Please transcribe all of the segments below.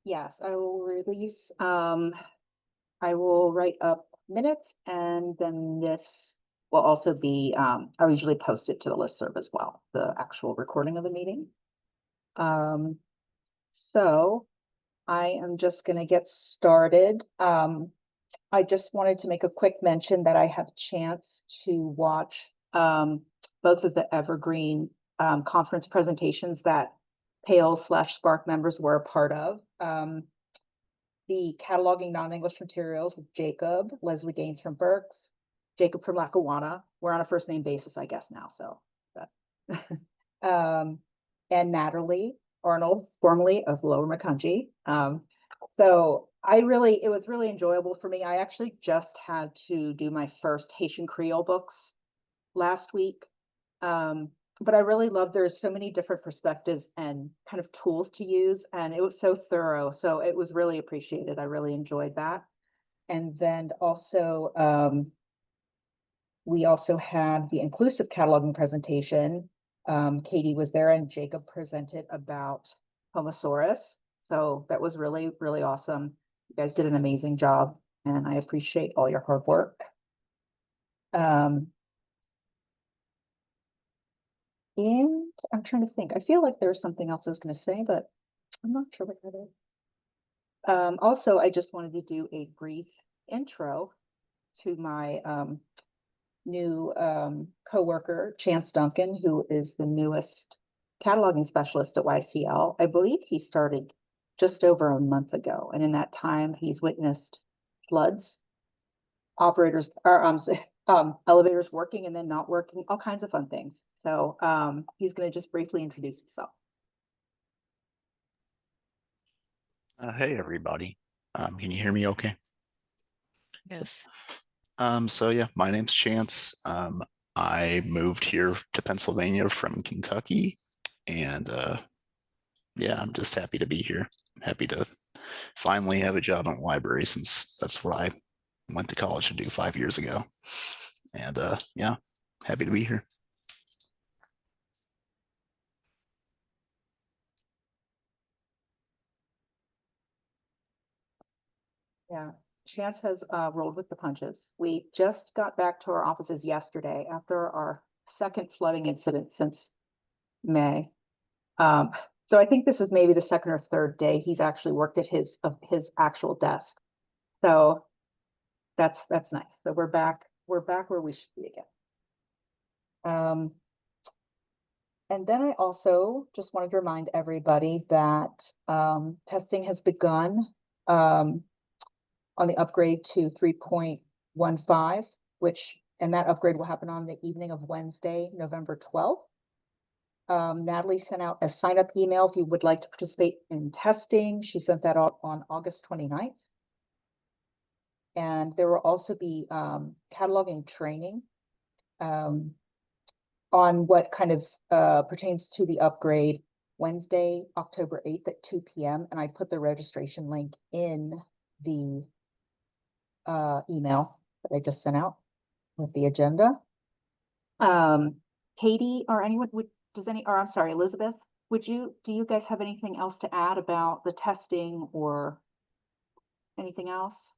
Yes, I will release, I will write up minutes and then this will also be, I'll usually post it to the listserv as well, the actual recording of the meeting. Um, so I am just going to get started. I just wanted to make a quick mention that I had a chance to watch both of the Evergreen conference presentations that Pale/Spark members were a part of. The cataloging non-English materials with Jacob, Leslie Gaines from Berks, Jacob from Lackawanna. We're on a first name basis, I guess now. So that. And Natalie Arnold, formerly of Lower Macungie. So it was really enjoyable for me. I actually just had to do my first Haitian Creole books last week. But I really love there's so many different perspectives and kind of tools to use, and it was so thorough. So it was really appreciated. I really enjoyed that. And then also, we also had the inclusive cataloging presentation. Katie was there and Jacob presented about Homosaurus. So that was really, really awesome. You guys did an amazing job and I appreciate all your hard work. And I'm trying to think, I feel like there's something else I was going to say, but I'm not sure what that is. Also, I just wanted to do a brief intro to my new coworker, Chance Duncan, who is the newest cataloging specialist at YCL. I believe he started just over a month ago, and in that time, he's witnessed floods, operators or elevators working and then not working, all kinds of fun things. So he's going to just briefly introduce himself. Hey everybody. Can you hear me okay? Yes. So yeah, my name's Chance. I moved here to Pennsylvania from Kentucky, and yeah, I'm just happy to be here. Happy to finally have a job in a library since that's what I went to college to do 5 years ago. And yeah, happy to be here. Yeah, Chance has rolled with the punches. We just got back to our offices yesterday after our second flooding incident since May. So I think this is maybe the second or third day he's actually worked at his actual desk. So that's nice. So we're back where we should be again. And then I also just wanted to remind everybody that testing has begun on the upgrade to 3.15, and that upgrade will happen on the evening of Wednesday, November 12th. Natalie sent out a sign-up email if you would like to participate in testing. She sent that out on August 29th. And there will also be cataloging training on what kind of pertains to the upgrade Wednesday, October 8th at 2 p.m. And I put the registration link in the email that I just sent out with the agenda. Katie or anyone I'm sorry, Elizabeth, do you guys have anything else to add about the testing or anything else?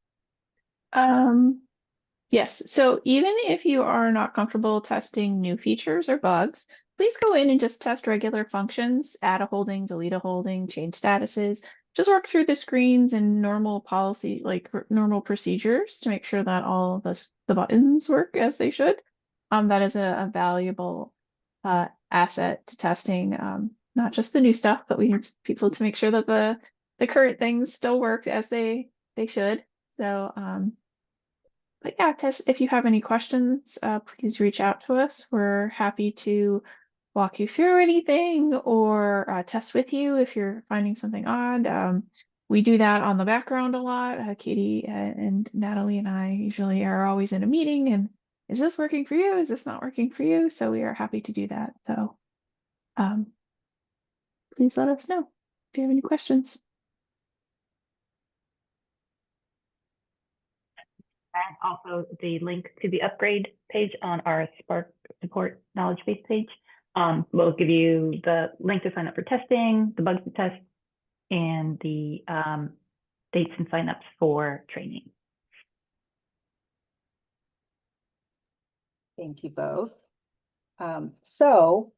Yes. So even if you are not comfortable testing new features or bugs, please go in and just test regular functions, add a holding, delete a holding, change statuses. Just work through the screens and normal policy, like normal procedures to make sure that all the buttons work as they should. That is a valuable asset to testing, not just the new stuff, but we need people to make sure that the current things still work as they should. So but yeah, Tess, if you have any questions, please reach out to us. We're happy to walk you through anything or test with you if you're finding something odd. We do that on the background a lot. Katie and Natalie and I usually are always in a meeting and is this working for you? Is this not working for you? So we are happy to do that. So please let us know if you have any questions. And also the link to the upgrade page on our Spark support knowledge base page will give you the link to sign up for testing, the bugs to test, and the dates and signups for training. Thank you both. So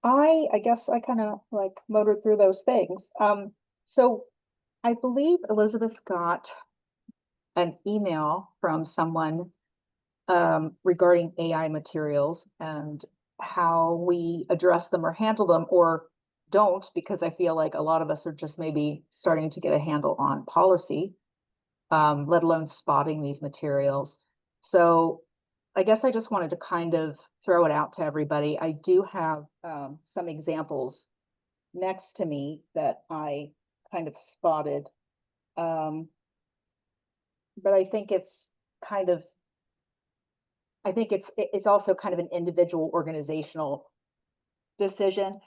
I guess I kind of like motored through those things. So I believe Elizabeth got an email from someone regarding AI materials and how we address them or handle them or don't, because I feel like a lot of us are just maybe starting to get a handle on policy, let alone spotting these materials. So I guess I just wanted to kind of throw it out to everybody. I do have some examples next to me that I kind of spotted. But I think it's kind of, I think it's also kind of an individual organizational decision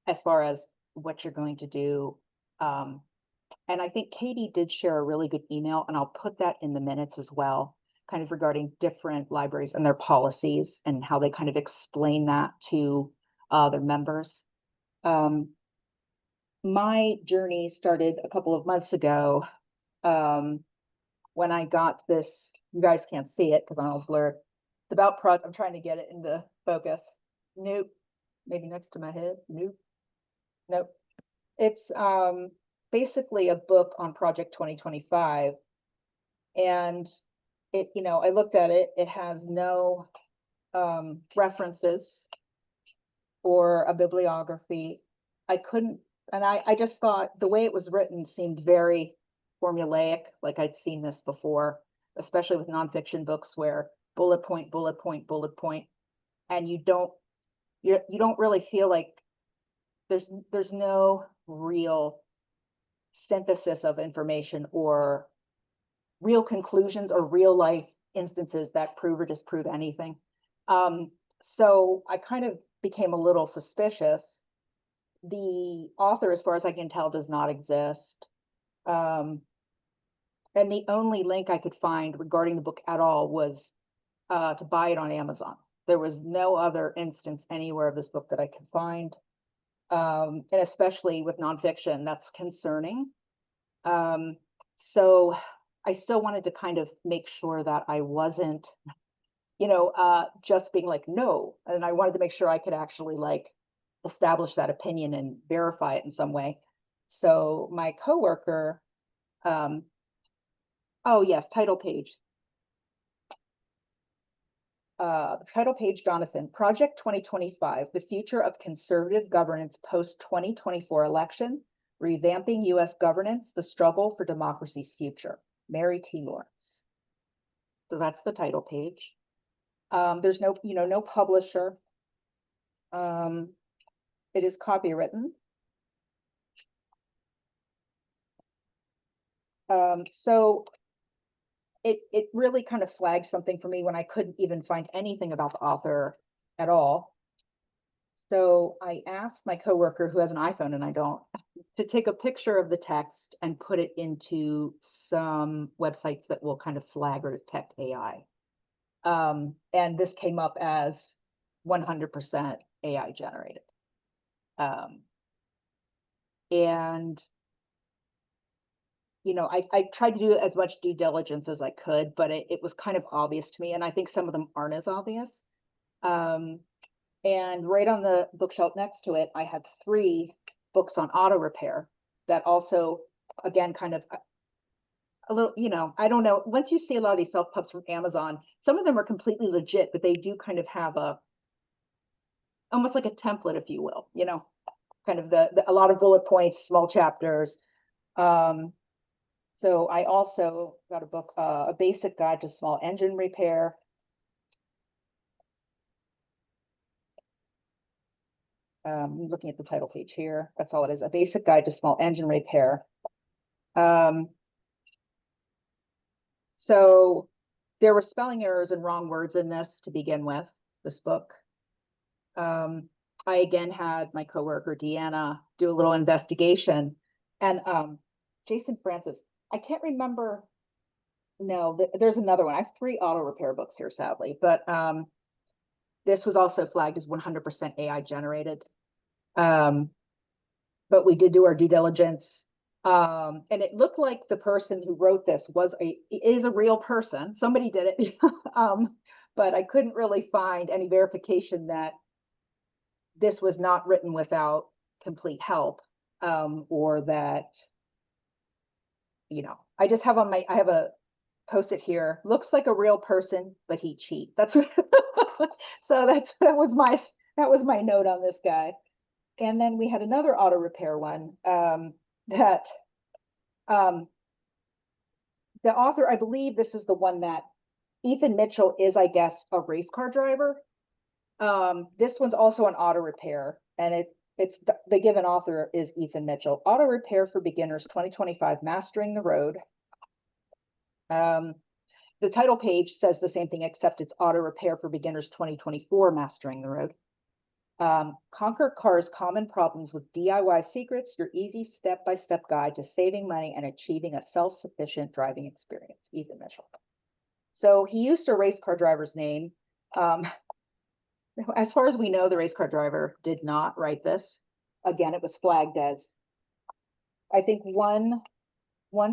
as far as what you're going to do. And I think Katie did share a really good email, and I'll put that in the minutes as well, kind of regarding different libraries and their policies and how they kind of explain that to their members. My journey started a couple of months ago when I got this. You guys can't see it because I'm all blurred. It's about I'm trying to get it into focus. Nope. Maybe next to my head. Nope. Nope. It's basically a book on Project 2025. And it, you know, I looked at it, it has no references or a bibliography. I couldn't, and I just thought the way it was written seemed very formulaic, like I'd seen this before, especially with nonfiction books where bullet point, bullet point, bullet point, and you don't really feel like there's no real synthesis of information or real conclusions or real life instances that prove or disprove anything. So I kind of became a little suspicious. The author, as far as I can tell, does not exist. And the only link I could find regarding the book at all was to buy it on Amazon. There was no other instance anywhere of this book that I could find. And especially with nonfiction, that's concerning. So I still wanted to kind of make sure that I wasn't, just being like, no. And I wanted to make sure I could actually like establish that opinion and verify it in some way. So my coworker, oh yes, title page. The title page, Jonathan, Project 2025, the future of conservative governance post-2024 election, revamping U.S. governance, the struggle for democracy's future. Mary T. Lawrence. So that's the title page. There's no, no publisher. It is copywritten. So it really kind of flagged something for me when I couldn't even find anything about the author at all. So I asked my coworker who has an iPhone and I don't, to take a picture of the text and put it into some websites that will kind of flag or detect AI. And this came up as 100% AI generated. And I tried to do as much due diligence as I could, but it was kind of obvious to me. And I think some of them aren't as obvious. And right on the bookshelf next to it, I had 3 books on auto repair that also, again, kind of a little, I don't know. Once you see a lot of these self-pubs from Amazon, some of them are completely legit, but they do kind of have almost like a template, if you will, kind of a lot of bullet points, small chapters. So I also got a book, A Basic Guide to Small Engine Repair. Looking at the title page here, that's all it is, A Basic Guide to Small Engine Repair. So there were spelling errors and wrong words in this to begin with, this book. I again had my coworker Deanna do a little investigation, and Jason Francis, I can't remember. No, there's another one. I have 3 auto repair books here, sadly, but this was also flagged as 100% AI generated. But we did do our due diligence. And it looked like the person who wrote this is a real person. Somebody did it. But I couldn't really find any verification that this was not written without complete help, or that, I just have I have a post-it here, looks like a real person, but he cheat. That's what, so that was my note on this guy. And then we had another auto repair one, that the author, I believe this is the one that Ethan Mitchell is, I guess, a race car driver. This one's also an auto repair, and it's the given author is Ethan Mitchell. Auto Repair for Beginners 2025, Mastering the Road. The title page says the same thing, except it's Auto Repair for Beginners 2024, Mastering the Road. Conquer Car's Common Problems with DIY Secrets, your easy step-by-step guide to saving money and achieving a self-sufficient driving experience, Ethan Mitchell. So he used a race car driver's name. As far as we know, the race car driver did not write this. Again, it was flagged as, I think one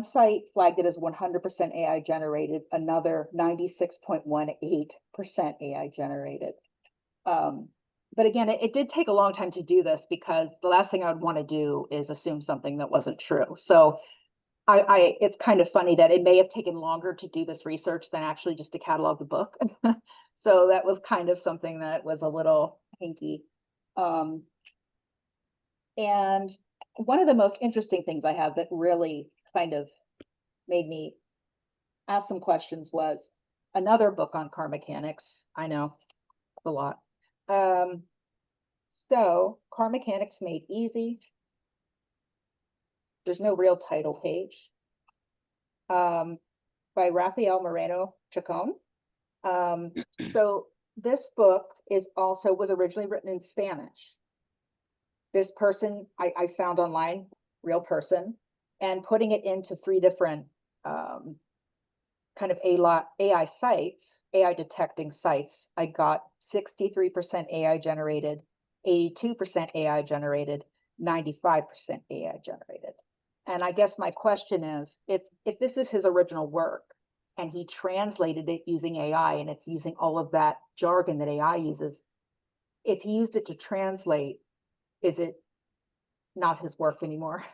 site flagged it as 100% AI generated, another 96.18% AI generated. But again, it did take a long time to do this, because the last thing I would want to do is assume something that wasn't true. So it's kind of funny that it may have taken longer to do this research than actually just to catalog the book. So that was kind of something that was a little hinky. And one of the most interesting things I had that really kind of made me ask some questions was another book on car mechanics. I know, it's a lot. So Car Mechanics Made Easy. There's no real title page. By Rafael Moreno Chacon. So this book was originally written in Spanish. This person I found online, real person, and putting it into 3 different kind of AI sites, AI detecting sites, I got 63% AI generated, 82% AI generated, 95% AI generated. And I guess my question is, if this is his original work and he translated it using AI, and it's using all of that jargon that AI uses, if he used it to translate, is it not his work anymore?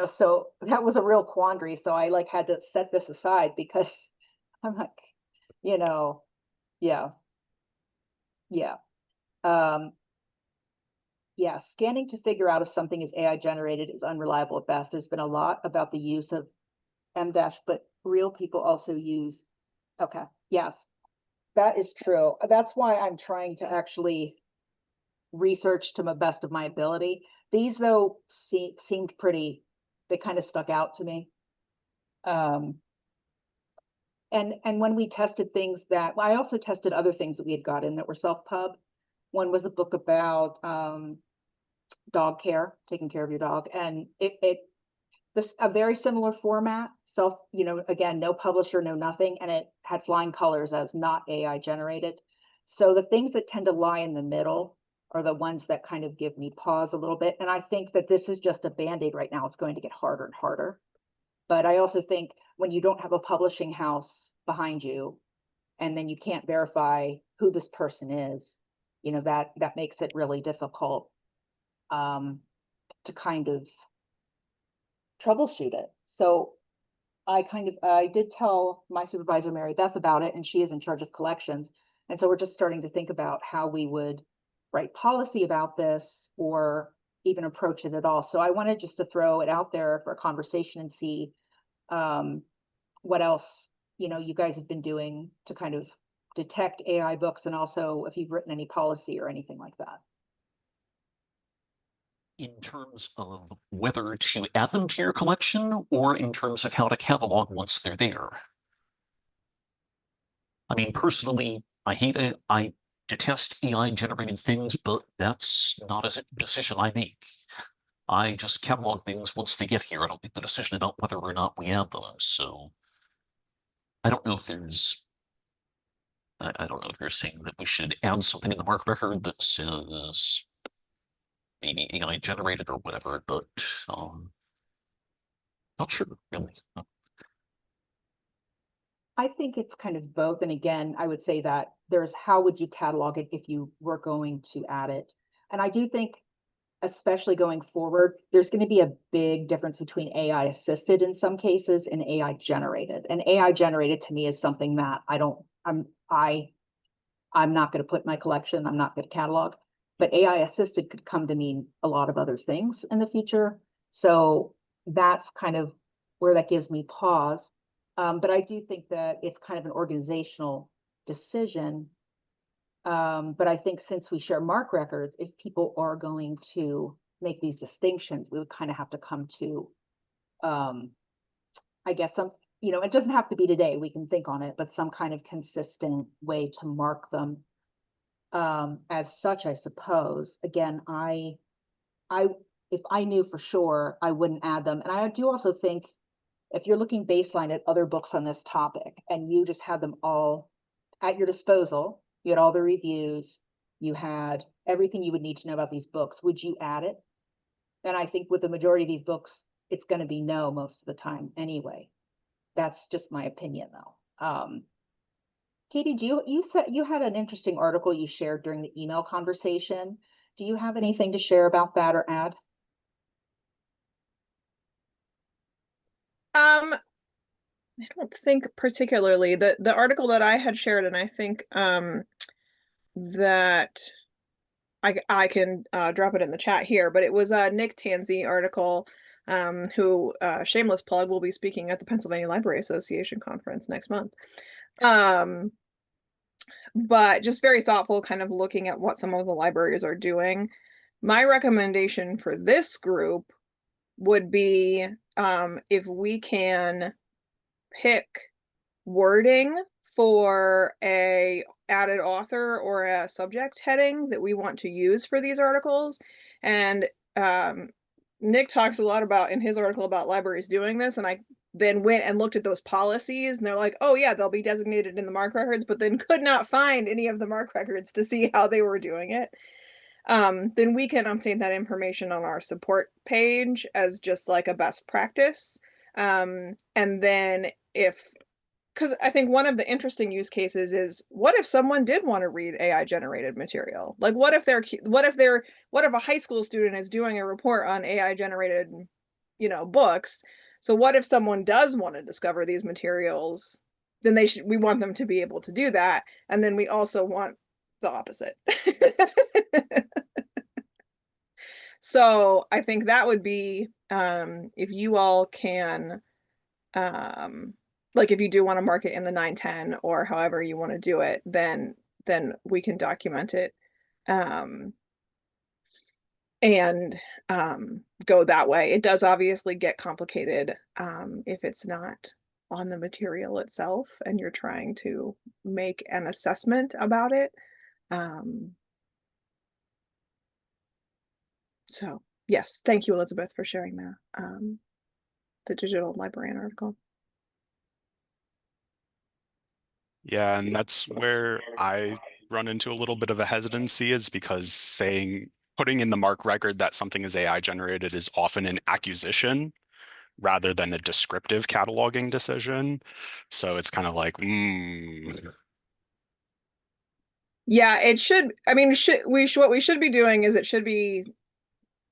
So that was a real quandary. So I had to set this aside, because I'm like, yeah. Yeah, scanning to figure out if something is AI generated is unreliable at best. There's been a lot about the use of M-dash, but real people also use, okay, yes, that is true. That's why I'm trying to actually research to the best of my ability. These, though, seemed pretty, they kind of stuck out to me. And when we tested things well, I also tested other things that we had gotten that were self-pub. One was a book about dog care, taking care of your dog, and a very similar format. Again, no publisher, no nothing, and it had flying colors as not AI generated. So the things that tend to lie in the middle are the ones that kind of give me pause a little bit. And I think that this is just a Band-Aid right now. It's going to get harder and harder. But I also think when you don't have a publishing house behind you, and then you can't verify who this person is, that makes it really difficult to kind of troubleshoot it. So I did tell my supervisor, Mary Beth, about it, and she is in charge of collections. And so we're just starting to think about how we would write policy about this, or even approach it at all. So I wanted just to throw it out there for a conversation and see what else, you guys have been doing to kind of detect AI books, and also if you've written any policy or anything like that. In terms of whether to add them to your collection, or in terms of how to catalog once they're there? I mean, personally, I detest AI generated things, but that's not a decision I make. I just catalog things once they get here. I don't make the decision about whether or not we add them. So I don't know if there's, I don't know if you're saying that we should add something in the mark record that says maybe AI generated or whatever, but Not sure, really. I think it's kind of both. And again, I would say that there's how would you catalog it if you were going to add it? And I do think, especially going forward, there's going to be a big difference between AI assisted in some cases and AI generated. And AI generated to me is something that I'm not going to put in my collection. I'm not going to catalog, but AI assisted could come to mean a lot of other things in the future. So that's kind of where that gives me pause. But I do think that it's kind of an organizational decision. But I think since we share MARC records, if people are going to make these distinctions, we would kind of have to come to, I guess, it doesn't have to be today, we can think on it, but some kind of consistent way to mark them as such, I suppose. Again, if I knew for sure, I wouldn't add them. And I do also think if you're looking baseline at other books on this topic and you just had them all at your disposal, you had all the reviews, you had everything you would need to know about these books, would you add it? And I think with the majority of these books, it's going to be no most of the time anyway. That's just my opinion, though. Katie, you said you had an interesting article you shared during the email conversation. Do you have anything to share about that or add? I don't think particularly. The article that I had shared, and I think that I can drop it in the chat here, but it was a Nick Tansey article, who, shameless plug, will be speaking at the Pennsylvania Library Association conference next month. But just very thoughtful, kind of looking at what some of the libraries are doing. My recommendation for this group would be if we can pick wording for a added author or a subject heading that we want to use for these articles. And Nick talks a lot about in his article about libraries doing this, and I then went and looked at those policies, and they're like, oh yeah, they'll be designated in the MARC records, but then could not find any of the MARC records to see how they were doing it. Then we can obtain that information on our support page as just like a best practice. And then because I think one of the interesting use cases is, what if someone did want to read AI generated material? Like what if a high school student is doing a report on AI generated, books? So what if someone does want to discover these materials? Then we want them to be able to do that. And then we also want the opposite. So I think that would be, if you all can, like if you do want to mark it in the 910 or however you want to do it, then we can document it, and go that way. It does obviously get complicated if it's not on the material itself and you're trying to make an assessment about it. So yes, thank you, Elizabeth, for sharing that, the digital librarian article. Yeah, and that's where I run into a little bit of a hesitancy, is because putting in the MARC record that something is AI generated is often an accusation rather than a descriptive cataloging decision. So it's kind of like, Yeah, it should. I mean, what we should be doing is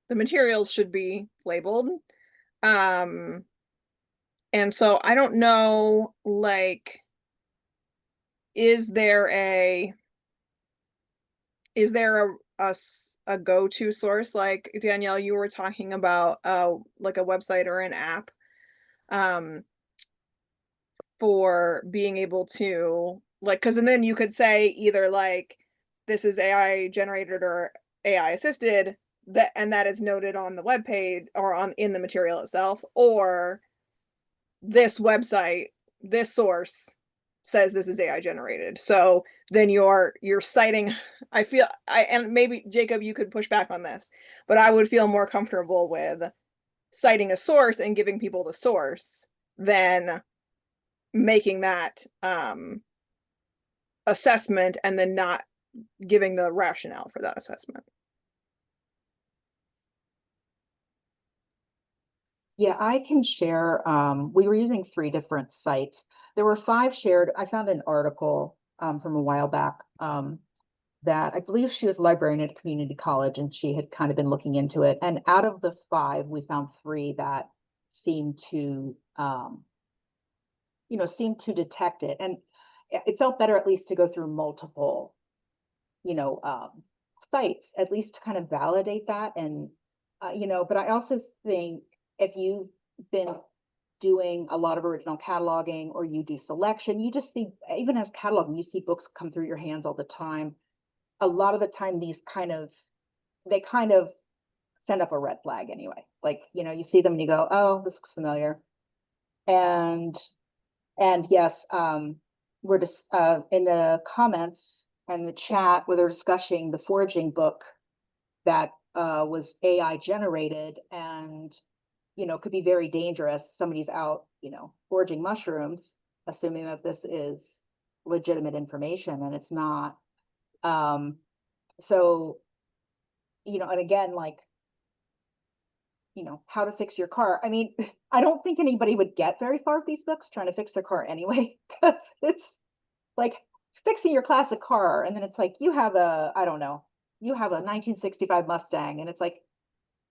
the materials should be labeled. And so I don't know, like, is there a go-to source? Like Danielle, you were talking about like a website or an app for being able to, like, because and then you could say either like this is AI generated or AI assisted, that is noted on the web page or in the material itself, or this website, this source says this is AI generated. So then you're citing, and maybe Jacob, you could push back on this, but I would feel more comfortable with citing a source and giving people the source than making that assessment and then not giving the rationale for that assessment. Yeah, I can share. We were using 3 different sites. There were 5 shared. I found an article from a while back that I believe she was a librarian at a community college and she had kind of been looking into it. And out of the 5, we found 3 that seemed to seemed to detect it. And it felt better at least to go through multiple, sites, at least to kind of validate that. And but I also think if you've been doing a lot of original cataloging or you do selection, you just see, even as cataloging, you see books come through your hands all the time. A lot of the time, they kind of send up a red flag anyway. Like, you see them and you go, oh, this looks familiar. And yes, we're just in the comments and the chat where they're discussing the foraging book that was AI generated and could be very dangerous. Somebody's out, foraging mushrooms, assuming that this is legitimate information, and it's not. So, and again, like, how to fix your car. I mean, I don't think anybody would get very far with these books trying to fix their car anyway, because it's like fixing your classic car, and then it's like you have I don't know, you have a 1965 Mustang, and it's like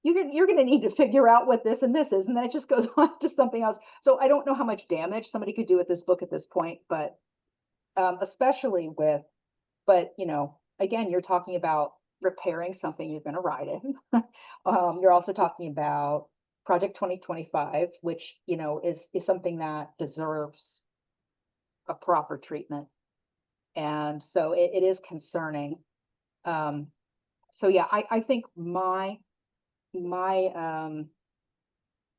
you're going to need to figure out what this and this is, and then it just goes on to something else. So I don't know how much damage somebody could do with this book at this point, but especially with, but again, you're talking about repairing something you're going to ride in. You're also talking about Project 2025, which is something that deserves a proper treatment, and so it is concerning. So yeah, I think my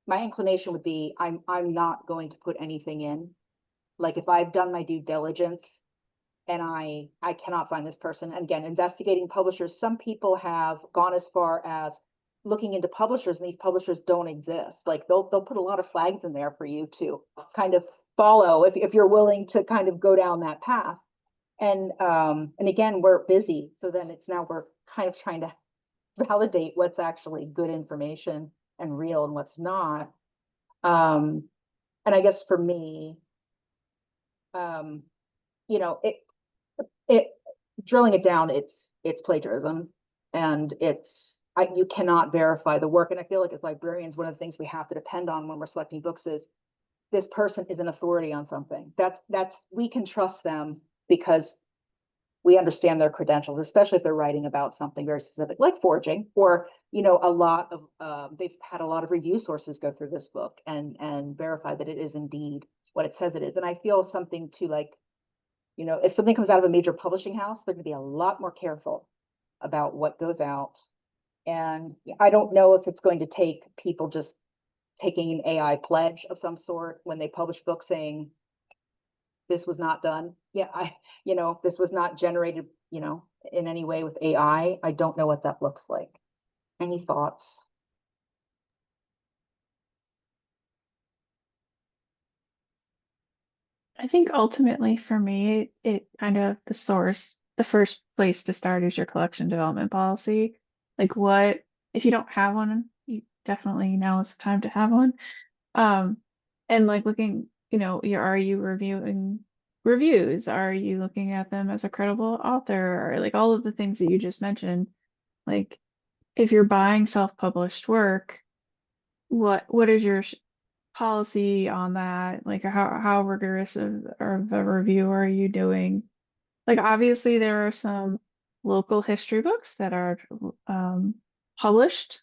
inclination would be I'm not going to put anything in. Like, if I've done my due diligence and I cannot find this person, and again, investigating publishers, some people have gone as far as looking into publishers, and these publishers don't exist. Like, they'll put a lot of flags in there for you to kind of follow if you're willing to kind of go down that path. And again, we're busy, so then we're kind of trying to validate what's actually good information and real and what's not. And I guess for me, it drilling it down, it's plagiarism, and you cannot verify the work. And I feel like as librarians, one of the things we have to depend on when we're selecting books is this person is an authority on something. We can trust them because we understand their credentials, especially if they're writing about something very specific, like foraging, or a lot of they've had a lot of review sources go through this book and verify that it is indeed what it says it is. And I feel something to, like, if something comes out of a major publishing house, they're going to be a lot more careful about what goes out. And I don't know if it's going to take people just taking an AI pledge of some sort when they publish books saying this was not done. Yeah, this was not generated, in any way with AI. I don't know what that looks like. Any thoughts? I think ultimately for me, it kind of the first place to start is your collection development policy. Like, if you don't have one, you definitely now is the time to have one. And like looking, are you reviewing reviews? Are you looking at them as a credible author? Or like all of the things that you just mentioned. Like, if you're buying self-published work, what is your policy on that? Like, how rigorous of a review are you doing? Like, obviously there are some local history books that are published,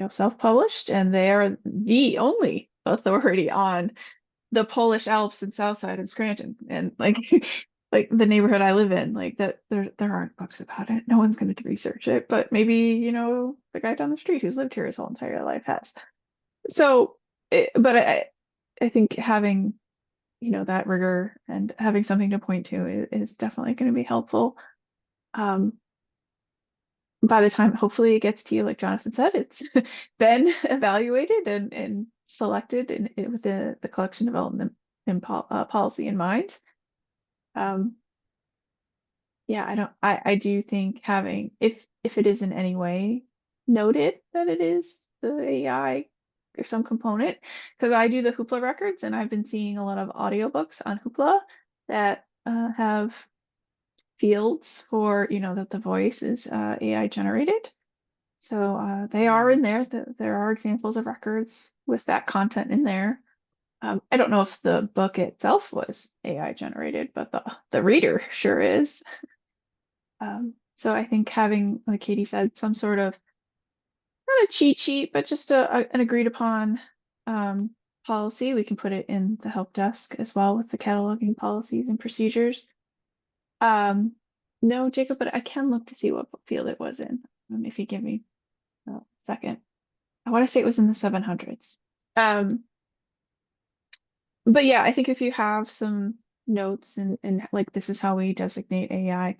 self-published, and they are the only authority on the Polish Alps and Southside of Scranton, and like like the neighborhood I live in. Like, that there aren't books about it. No one's going to research it, but maybe the guy down the street who's lived here his whole entire life has. So, but I think having that rigor and having something to point to is definitely going to be helpful. By the time hopefully it gets to you, like Jonathan said, it's been evaluated and selected with the collection development and policy in mind. Yeah, I do think having, if it is in any way noted that it is the AI there's some component, because I do the Hoopla records and I've been seeing a lot of audiobooks on Hoopla that have fields for, that the voice is AI generated. So they are in there. There are examples of records with that content in there. I don't know if the book itself was AI generated, but the reader sure is. So I think having, like Katie said, some sort of, not a cheat sheet, but just an agreed upon policy. We can put it in the help desk as well with the cataloging policies and procedures. No, Jacob, but I can look to see what field it was in. If you give me a second. I want to say it was in the 700s. But yeah, I think if you have some notes and like this is how we designate AI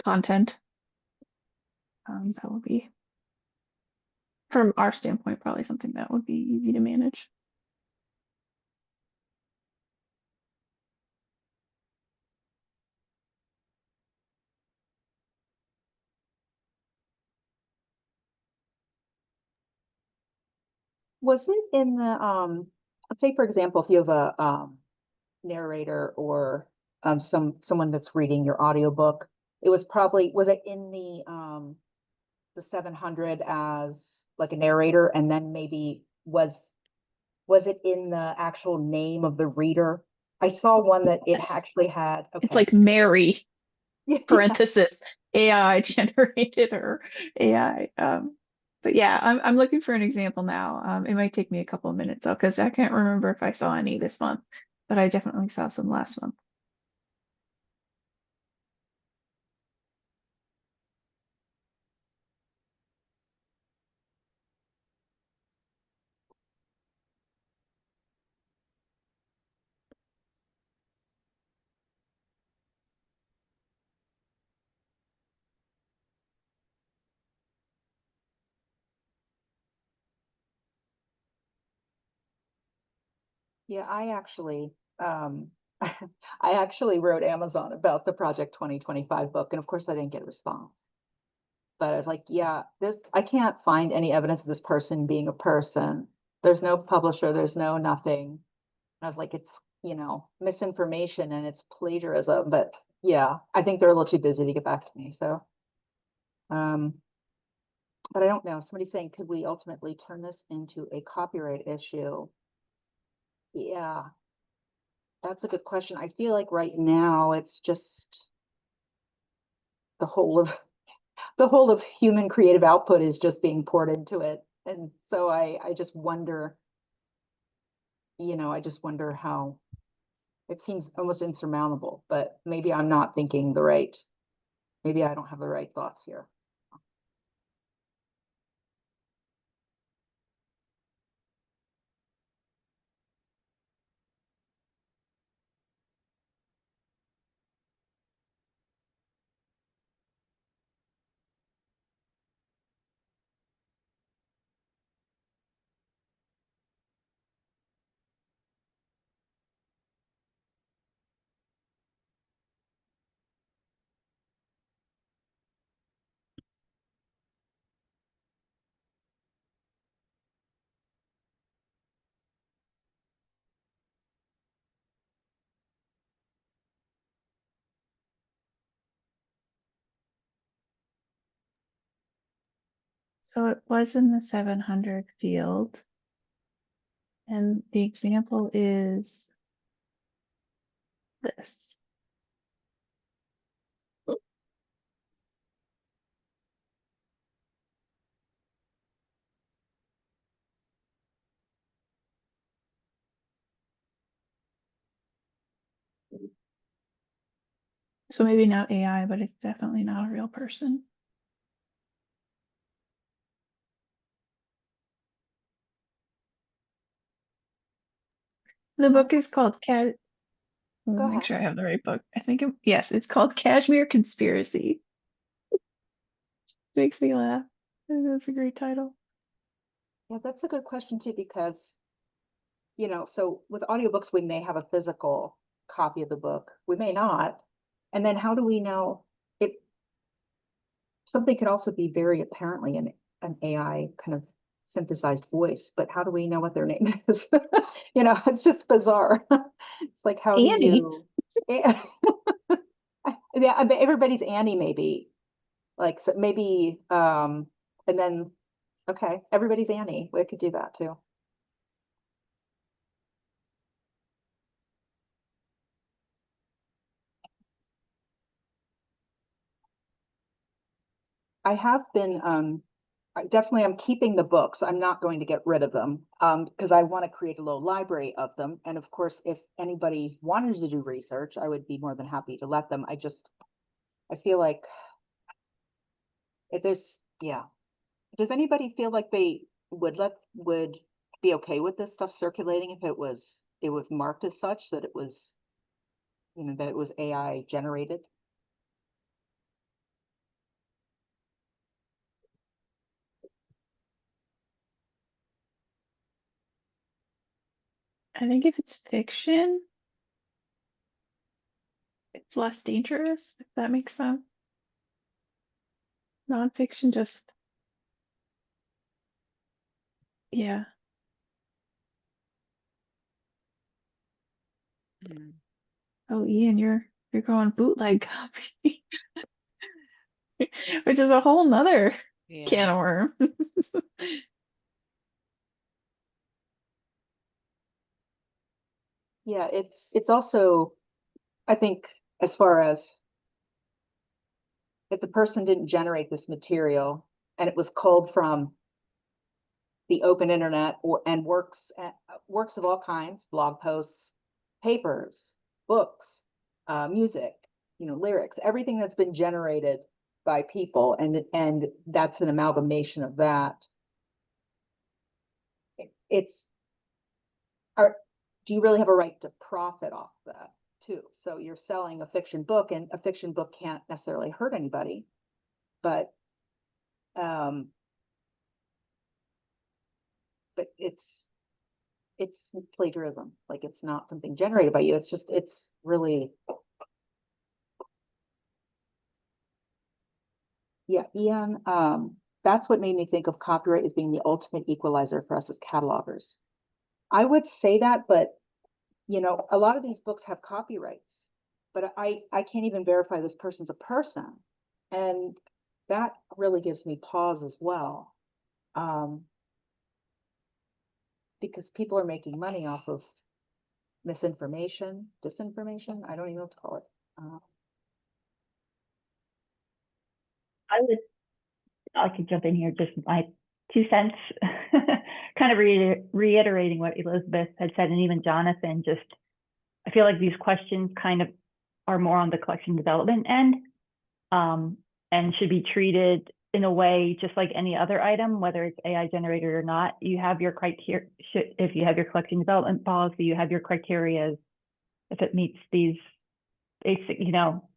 content, that would be, from our standpoint, probably something that would be easy to manage. Was it in the, let's say, for example, if you have a narrator or someone that's reading your audiobook, it was probably, was it in the 700 as like a narrator, and then maybe was it in the actual name of the reader? I saw one that it Yes. actually had, okay. It's like Mary, Yeah. parenthesis, AI generated or AI. But yeah, I'm looking for an example now. It might take me a couple of minutes though, because I can't remember if I saw any this month, but I definitely saw some last month. Yeah, I actually, I actually wrote Amazon about the Project 2025 book, and of course I didn't get a response. But I was like, yeah, I can't find any evidence of this person being a person. There's no publisher, there's no nothing. And I was like, it's, misinformation and it's plagiarism, but yeah, I think they're a little too busy to get back to me, so. But I don't know, somebody's saying, could we ultimately turn this into a copyright issue? Yeah, that's a good question. I feel like right now it's just the whole of human creative output is just being poured into it. And so I just wonder, I just wonder how it seems almost insurmountable, but maybe I'm not thinking maybe I don't have the right thoughts here. So it was in the 700 field. And the example is this. So maybe not AI, but it's definitely not a real person. The book is called Cat. Let me Go make ahead. sure I have the right book. I think, yes, it's called Kashmir Conspiracy. Makes me laugh. That's a great title. Yeah, that's a good question too, because, so with audiobooks, we may have a physical copy of the book. We may not. And then how do we know if something could also be very apparently an AI kind of synthesized voice, but how do we know what their name is? You know, it's just bizarre. It's like, how do Annie. you? Yeah, I bet everybody's Annie, maybe. Like, so maybe, and then, okay, everybody's Annie. We could do that too. I have been, definitely I'm keeping the books. I'm not going to get rid of them, because I want to create a little library of them. And of course, if anybody wanted to do research, I would be more than happy to let them. I feel like if there's, yeah. Does anybody feel like they would be okay with this stuff circulating if it was marked as such, that it was, you know, that it was AI generated? I think if it's fiction, it's less dangerous, if that makes sense. Nonfiction just, yeah. Oh, Ian, you're going bootleg copy, which is a whole nother can Yeah. of worms. Yeah, it's also, I think, as far as if the person didn't generate this material and it was culled from the open internet and works of all kinds, blog posts, papers, books, music, you know, lyrics, everything that's been generated by people, and that's an amalgamation of that. It's do you really have a right to profit off that too? So you're selling a fiction book, and a fiction book can't necessarily hurt anybody, but it's plagiarism. Like, it's not something generated by you. It's really, yeah, Ian, that's what made me think of copyright as being the ultimate equalizer for us as catalogers. I would say that, but you know, a lot of these books have copyrights, but I can't even verify this person's a person. And that really gives me pause as well. Because people are making money off of misinformation, disinformation. I don't even know what to call it. I could jump in here, just my 2 cents, kind of reiterating what Elizabeth had said, and even Jonathan. Just, I feel like these questions kind of are more on the collection development end, and should be treated in a way just like any other item, whether it's AI generated or not. You have your criteria. If you have your collection development policy, you have your criteria. If it meets these basic, you know,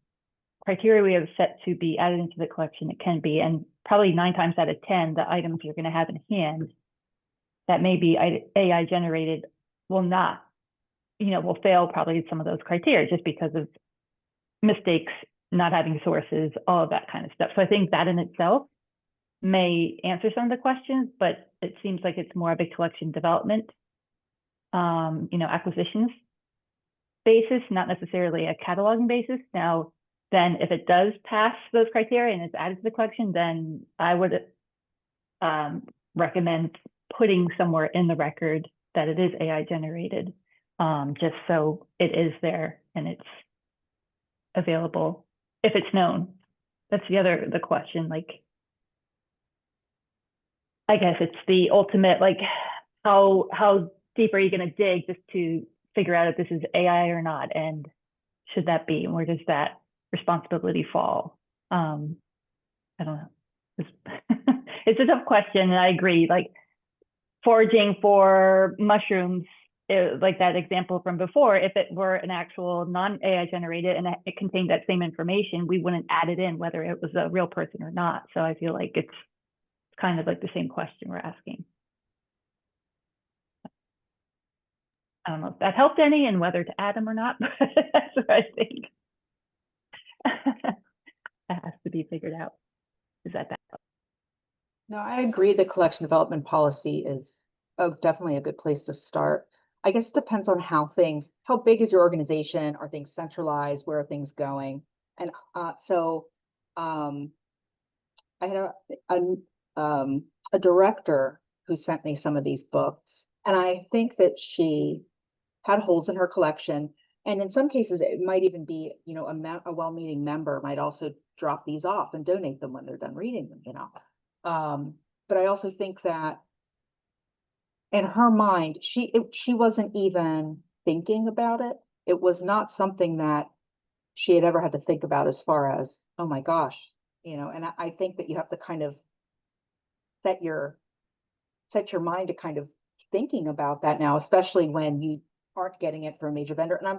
criteria we have set to be added into the collection, it can be. And probably 9 times out of 10, the items you're going to have in hand that may be AI generated will not, you know, will fail probably some of those criteria just because of mistakes, not having sources, all of that kind of stuff. So I think that in itself may answer some of the questions, but it seems like it's more of a collection development, you know, acquisitions basis, not necessarily a cataloging basis. Now, then if it does pass those criteria and it's added to the collection, then I would recommend putting somewhere in the record that it is AI generated, just so it is there and it's available if it's known. That's the question. Like, I guess it's the ultimate, like, how deep are you going to dig just to figure out if this is AI or not, and should that be, and where does that responsibility fall? I don't know. It's a tough question, and I agree. Like, foraging for mushrooms, like that example from before, if it were an actual non-AI generated and it contained that same information, we wouldn't add it in whether it was a real person or not. So I feel like it's kind of like the same question we're asking. I don't know if that helped any and whether to add them or not, but that's what I think. That has to be figured out. Is that? No, I agree. The collection development policy is definitely a good place to start. I guess it depends on how big is your organization? Are things centralized? Where are things going? And um, I had a director who sent me some of these books, and I think that she had holes in her collection. And in some cases, it might even be, a well-meaning member might also drop these off and donate them when they're done reading them. But I also think that in her mind, she wasn't even thinking about it. It was not something that she had ever had to think about as far as, oh my gosh, and I think that you have to kind of set your set your mind to kind of thinking about that now, especially when you aren't getting it from a major vendor. And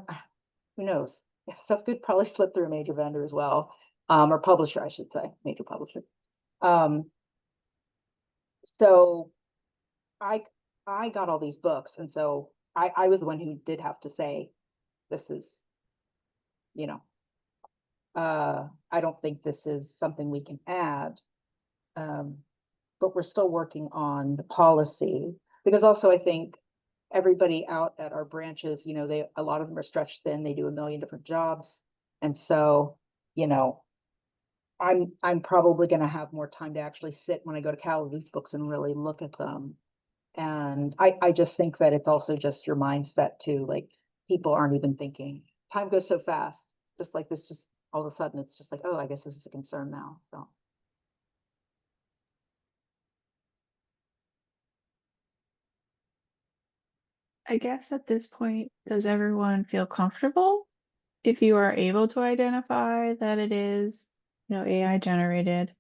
who knows? Stuff could probably slip through a major vendor as well, or publisher, I should say, major publisher. Um, so I I got all these books, and so I was the one who did have to say, this is, you know, I don't think this is something we can add. Um, but we're still working on the policy because also I think everybody out at our branches, a lot of them are stretched thin. They do a million different jobs. And so, you know, I'm probably going to have more time to actually sit when I go to Calvin's books and really look at them. And I just think that it's also just your mindset too. Like people aren't even thinking. Time goes so fast. It's just like this, just all of a sudden, it's just like, oh, I guess this is a concern now. So. I guess at this point, does everyone feel comfortable if you are able to identify that it is, AI generated?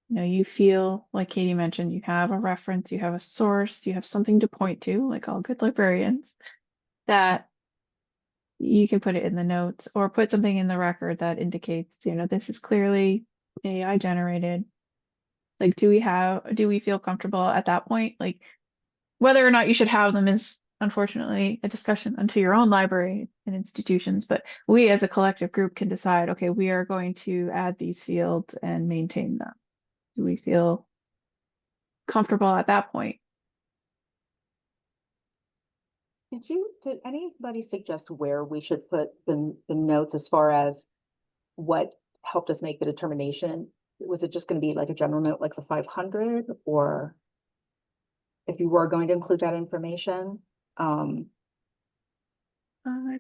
You feel like Katie mentioned, you have a reference, you have a source, you have something to point to, like all good librarians, that you can put it in the notes or put something in the record that indicates, this is clearly AI generated. Like, do we feel comfortable at that point? Like, whether or not you should have them is unfortunately a discussion unto your own library and institutions, but we as a collective group can decide, okay, we are going to add these fields and maintain them. Do we feel comfortable at that point? Did anybody suggest where we should put the notes as far as what helped us make the determination? Was it just going to be like a general note, like the 500, or if you were going to include that information? I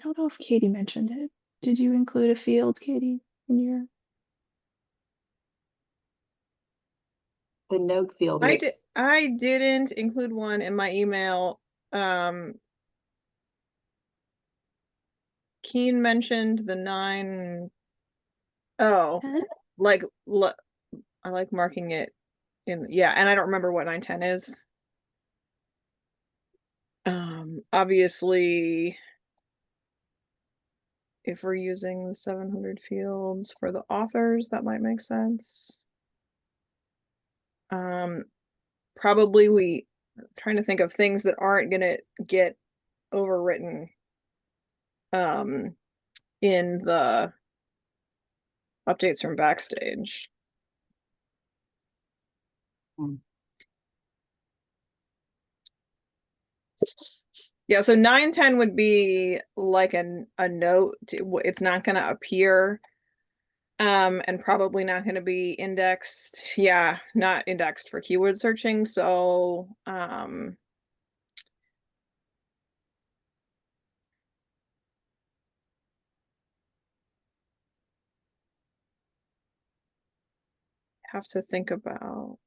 don't know if Katie mentioned it. Did you include a field, Katie, in your? The note field. I didn't include one in my email. Keen mentioned the 9. Oh, like I like marking it in, yeah, and I don't remember what 910 is. Obviously, if we're using the 700 fields for the authors, that might make sense. Probably trying to think of things that aren't gonna get overwritten in the updates from Backstage. Yeah, so 910 would be like a note. It's not going to appear, and probably not going to be indexed. Yeah, not indexed for keyword searching. So, have to think about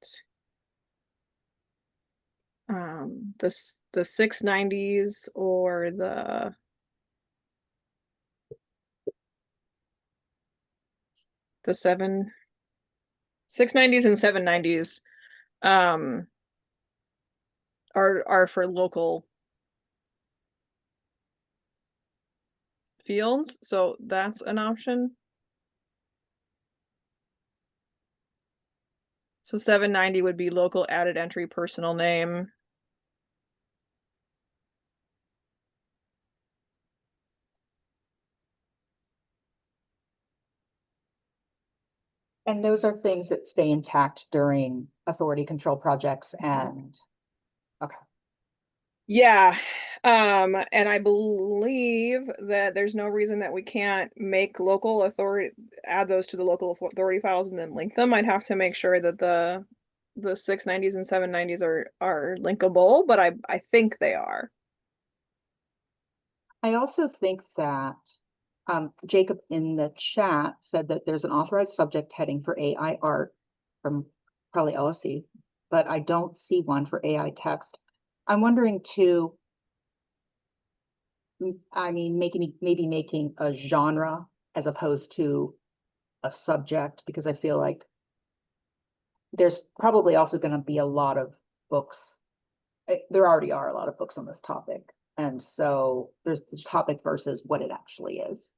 the 690s or the 690s and 790s are for local fields, so that's an option. So 790 would be local added entry personal name. And those are things that stay intact during authority control projects and, okay. Yeah, and I believe that there's no reason that we can't make local authority, add those to the local authority files and then link them. I'd have to make sure that the 690s and 790s are linkable, but I think they are. I also think that Jacob in the chat said that there's an authorized subject heading for AI art from probably LOC, but I don't see one for AI text. I'm wondering too, I mean, maybe making a genre as opposed to a subject, because I feel like there's probably also going to be a lot of books. There already are a lot of books on this topic. And so there's the topic versus what it actually is.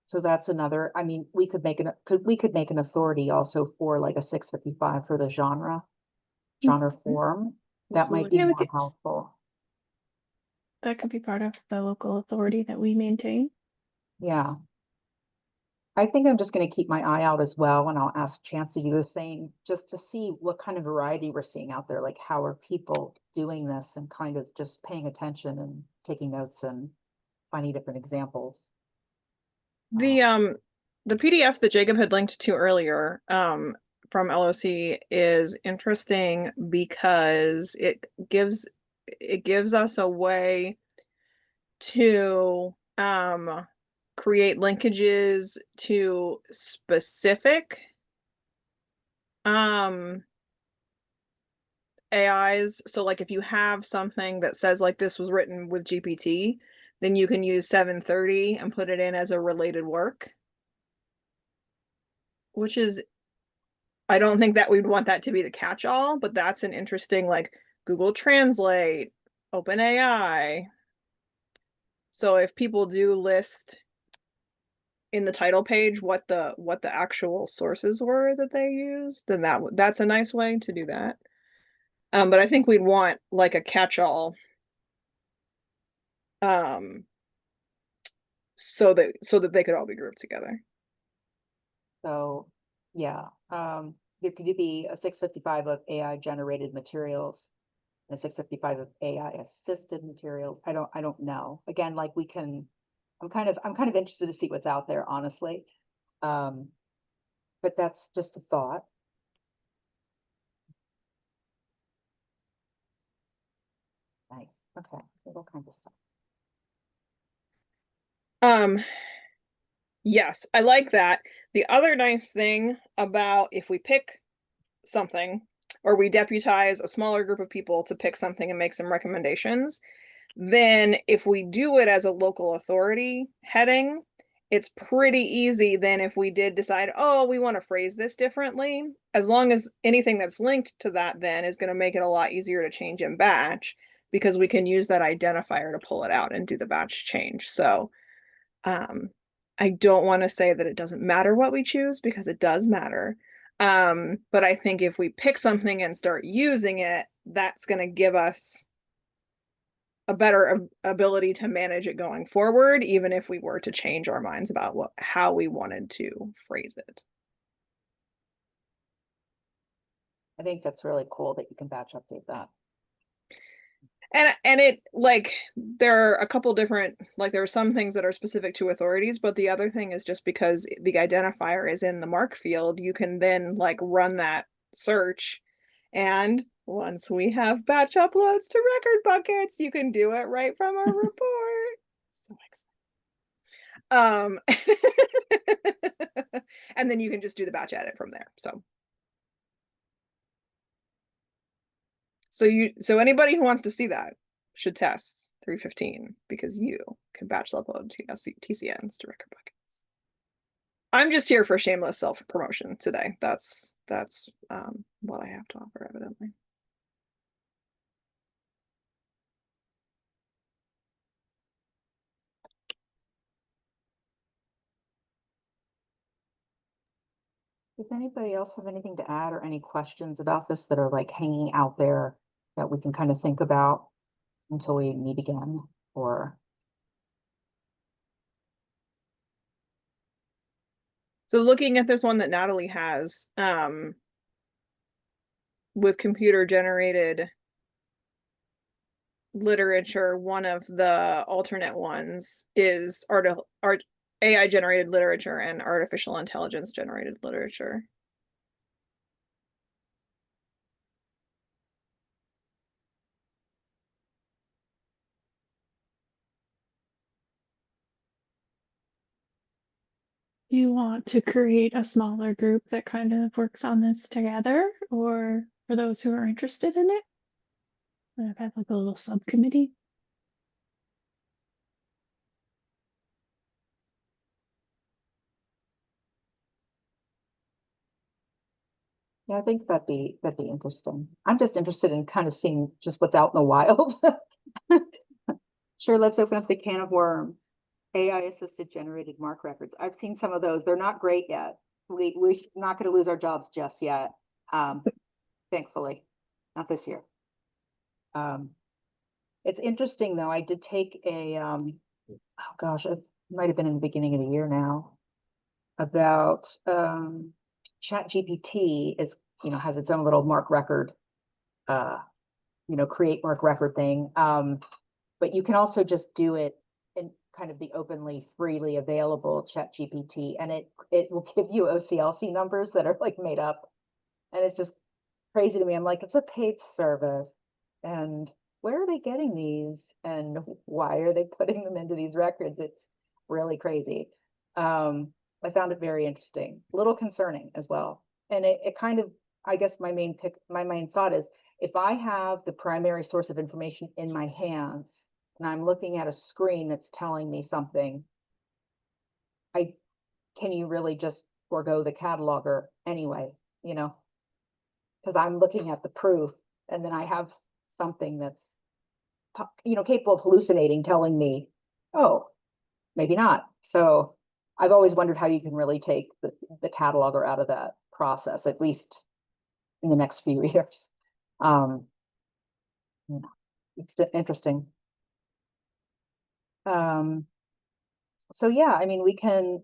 So that's another, I mean, we could make an authority also for like a 655 for the genre form. That might be Yeah, we more could- helpful. That could be part of the local authority that we maintain. Yeah. I think I'm just going to keep my eye out as well, and I'll ask Chance to do the same, just to see what kind of variety we're seeing out there. Like, how are people doing this, and kind of just paying attention and taking notes and finding different examples. The PDF that Jacob had linked to earlier from LOC is interesting because it gives us a way to create linkages to specific AIs. So like if you have something that says like this was written with GPT, then you can use 730 and put it in as a related work, which is, I don't think that we'd want that to be the catch-all, but that's an interesting, like Google Translate, OpenAI. So if people do list in the title page what the actual sources were that they used, then that's a nice way to do that. But I think we'd want like a catch-all, so that they could all be grouped together. So, yeah, there could be a 655 of AI generated materials, and a 655 of AI assisted materials. I don't know. Again, like we can, I'm kind of interested to see what's out there, honestly. But that's just a thought. Nice. Okay. All kinds of stuff. Yes, I like that. The other nice thing about if we pick something or we deputize a smaller group of people to pick something and make some recommendations, then if we do it as a local authority heading, it's pretty easy then if we did decide, oh, we want to phrase this differently, as long as anything that's linked to that then is going to make it a lot easier to change in batch, because we can use that identifier to pull it out and do the batch change. So I don't want to say that it doesn't matter what we choose, because it does matter. But I think if we pick something and start using it, that's going to give us a better ability to manage it going forward, even if we were to change our minds about how we wanted to phrase it. I think that's really cool that you can batch update that. And it, like, there are a couple different, like there are some things that are specific to authorities, but the other thing is just because the identifier is in the MARC field, you can then like run that search, and once we have batch uploads to record buckets, you can do it right from our report. So exciting. And then you can just do the batch edit from there. So anybody who wants to see that should test 315, because you can batch upload TCNs to record buckets. I'm just here for shameless self-promotion today. That's what I have to offer, evidently. Does anybody else have anything to add or any questions about this that are like hanging out there that we can kind of think about until we meet again? Or So looking at this one that Natalie has, with computer generated literature, one of the alternate ones is AI generated literature and artificial intelligence generated literature. Do you want to create a smaller group that kind of works on this together, or for those who are interested in it? I've had like a little subcommittee. Yeah, I think that'd be interesting. I'm just interested in kind of seeing just what's out in the wild. Sure, let's open up the can of worms. AI assisted generated mark records. I've seen some of those. They're not great yet. We're not going to lose our jobs just yet. Thankfully, not this year. It's interesting though. I did take a oh gosh, it might have been in the beginning of the year now, about ChatGPT is, has its own little mark record, create mark record thing. But you can also just do it in kind of the openly, freely available ChatGPT, and it will give you OCLC numbers that are like made up. And it's just crazy to me. I'm like, it's a paid service. And where are they getting these? And why are they putting them into these records? It's really crazy. I found it very interesting, a little concerning as well. And it kind of, I guess my main thought is, if I have the primary source of information in my hands and I'm looking at a screen that's telling me something, can you really just forego the cataloger anyway, because I'm looking at the proof, and then I have something that's, capable of hallucinating, telling me, oh, maybe not. So I've always wondered how you can really take the cataloger out of that process, at least in the next few years. It's interesting. So yeah, I mean, we can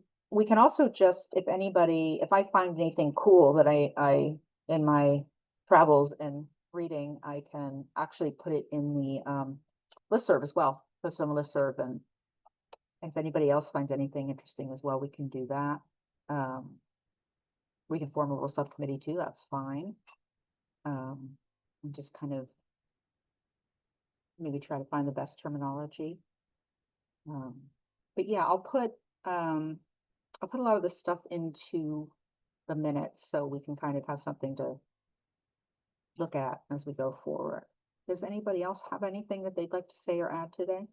also just, if I find anything cool that I in my travels and reading, I can actually put it in the listserv as well, post on the listserv, and if anybody else finds anything interesting as well, we can do that. We can form a little subcommittee too, that's fine. And just kind of maybe try to find the best terminology. But yeah, I'll put a lot of this stuff into the minutes so we can kind of have something to look at as we go forward. Does anybody else have anything that they'd like to say or add today?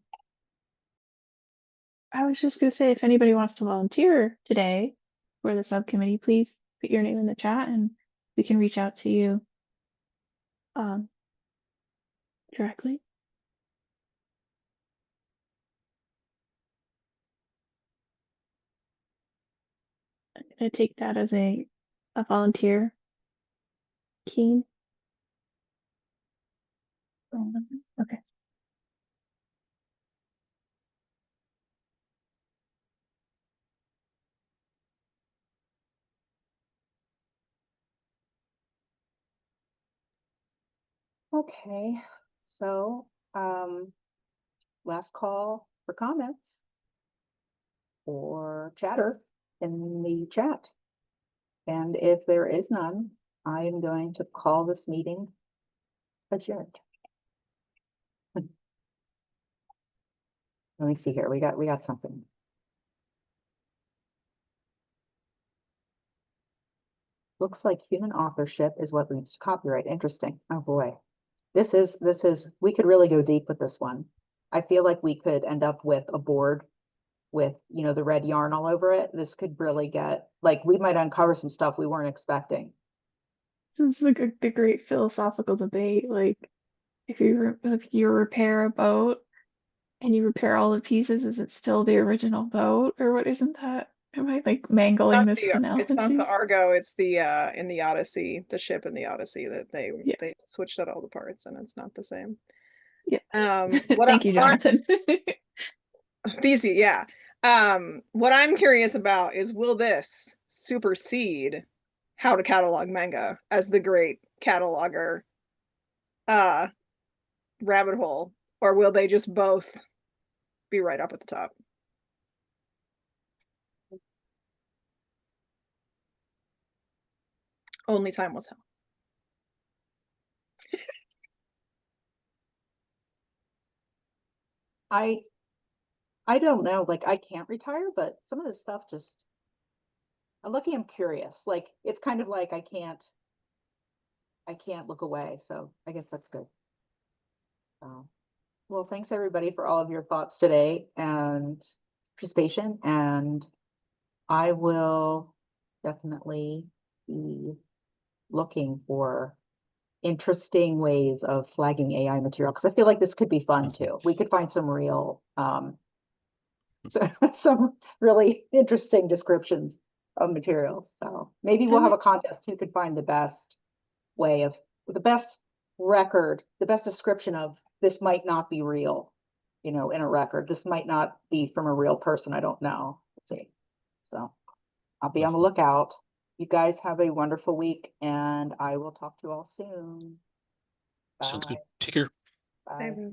I was just gonna say, if anybody wants to volunteer today for the subcommittee, please put your name in the chat and we can reach out to you directly. I'm gonna take that as a volunteer. Keen. Okay. Okay, so last call for comments or chatter in the chat. And if there is none, I am going to call this meeting adjourned. Let me see here. We got something. Looks like human authorship is what leads to copyright. Interesting. Oh boy. This is, we could really go deep with this one. I feel like we could end up with a board with, the red yarn all over it. This could really get, like, we might uncover some stuff we weren't expecting. This is like the great philosophical debate. Like, if you repair a boat and you repair all the pieces, is it still the original boat, or what? Isn't that? Am I like mangling this It's not analogy? the Argo, it's the in the Odyssey, the ship in the Odyssey that they switched out all the parts, and it's not the same. Yeah. What Thank you, Jonathan. Easy, yeah. What I'm curious about is, will this supersede How to Catalog Manga as the great cataloger rabbit hole, or will they just both be right up at the top? Only time will tell. I don't know, like I can't retire, but some of this stuff just, I'm lucky I'm curious. Like it's kind of like I can't look away. So I guess that's good. Well, thanks everybody for all of your thoughts today and participation. And I will definitely be looking for interesting ways of flagging AI material because I feel like this could be fun too. We could find some real some really interesting descriptions of materials. So maybe we'll have a contest who could find the best way of the best record, the best description of this might not be real, you know, in a record. This might not be from a real person. I don't know. Let's see. So I'll be on the lookout. You guys have a wonderful week and I will talk to you all soon. Sounds good. Bye. Take care. Bye. Bye.